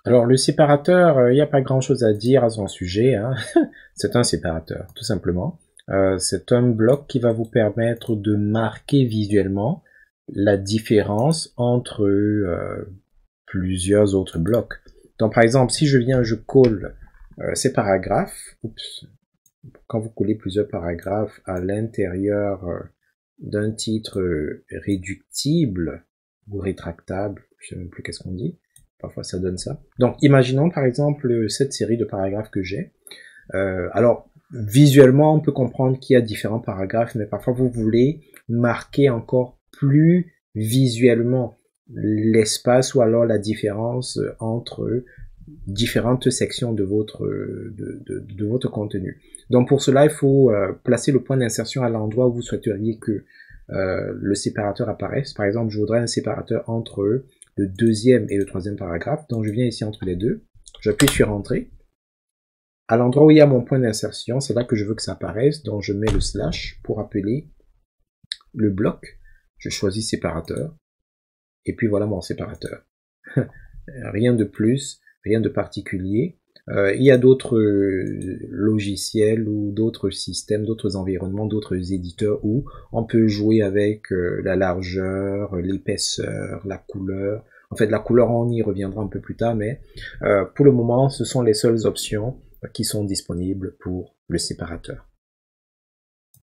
Alors le séparateur, il n'y a pas grand-chose à dire à son sujet, hein. C'est un séparateur, tout simplement. C'est un bloc qui va vous permettre de marquer visuellement la différence entre plusieurs autres blocs. Donc par exemple, si je colle ces paragraphes, oups, quand vous collez plusieurs paragraphes à l'intérieur d'un titre réductible ou rétractable, je sais même plus qu'est-ce qu'on dit, parfois ça donne ça. Donc imaginons par exemple cette série de paragraphes que j'ai. Alors visuellement on peut comprendre qu'il y a différents paragraphes, mais parfois vous voulez marquer encore plus visuellement l'espace ou alors la différence entre différentes sections de votre contenu. Donc pour cela, il faut placer le point d'insertion à l'endroit où vous souhaiteriez que le séparateur apparaisse. Par exemple, je voudrais un séparateur entre le deuxième et le troisième paragraphe. Donc je viens ici entre les deux, j'appuie sur Entrée. À l'endroit où il y a mon point d'insertion, c'est là que je veux que ça apparaisse. Donc je mets le slash pour appeler le bloc. Je choisis séparateur. Et puis voilà mon séparateur. Rien de plus, rien de particulier. Il y a d'autres logiciels ou d'autres systèmes, d'autres environnements, d'autres éditeurs où on peut jouer avec la largeur, l'épaisseur, la couleur. En fait, la couleur, on y reviendra un peu plus tard, mais pour le moment, ce sont les seules options qui sont disponibles pour le séparateur.